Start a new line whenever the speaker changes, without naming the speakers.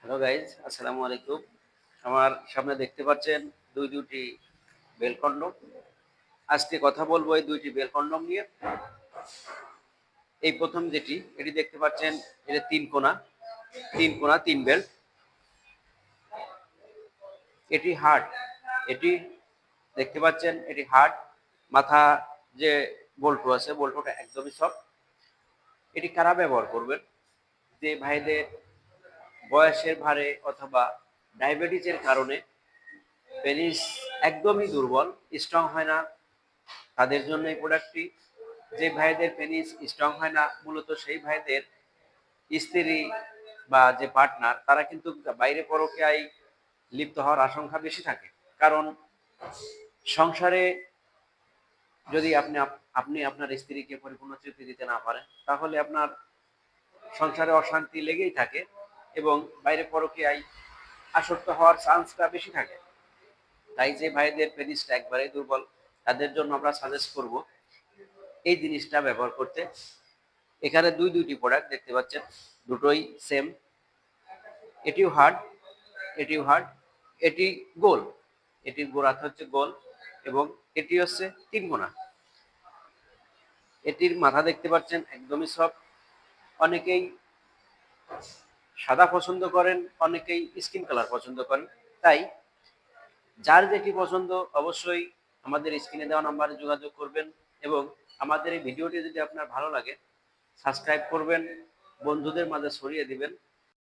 Hello guys, আসসালামু আলাইকুম। আমার সামনে দেখতে পাচ্ছেন দুটি বেল কন্ডম। আজকে কথা বলবো এই দুইটি বেল কন্ডম নিয়ে। এই প্রথম এটি দেখতে পাচ্ছেন, এটা তিন কোণা তিন বেল্ট। এটি হার্ড। এটি দেখতে পাচ্ছেন, এটি হার্ড। মাথা যে বল্টু আছে, বল্টুটা একদমই সফট। এটি কারা ব্যবহার করবেন? যে ভাইদের বয়সের ভারে অথবা ডায়াবেটিসের কারণে পেনিস একদমই দুর্বল, স্ট্রং হয় না, তাদের জন্য এই প্রোডাক্টটি। যে ভাইদের পেনিস স্ট্রং হয় না, মূলত সেই ভাইদের স্ত্রী বা যে পার্টনার, তারা কিন্তু বাইরে পরকীয়ায় লিপ্ত হওয়ার আশঙ্কা বেশি থাকে। কারণ সংসারে যদি আপনি আপনার স্ত্রীকে পরিপূর্ণ তৃপ্তি দিতে না পারেন, তাহলে আপনার সংসারে অশান্তি লেগেই থাকে এবং বাইরে পরকীয়ায় আসক্ত হওয়ার চান্সটা বেশি থাকে। তাই যে ভাইদের পেনিসটা একবারেই দুর্বল, তাদের জন্য আমরা সাজেস্ট করব এই জিনিসটা ব্যবহার করতে। এখানে দুইটি প্রোডাক্ট দেখতে পাচ্ছেন, দুটোই সেম। এটিও হার্ড, এটিও হার্ড। এটি গোল, এটির গোড়াটা হচ্ছে গোল এবং এটি হচ্ছে তিন কোণা। এটির মাথা দেখতে পাচ্ছেন একদমই সফট। অনেকেই সাদা পছন্দ করেন, অনেকেই স্কিন কালার পছন্দ করেন। তাই যার যেটি পছন্দ অবশ্যই আমাদের স্ক্রিনে দেওয়া নাম্বারে যোগাযোগ করবেন এবং আমাদের এই ভিডিওটি যদি আপনার ভালো লাগে সাবস্ক্রাইব করবেন, বন্ধুদের মাঝে ছড়িয়ে দিবেন।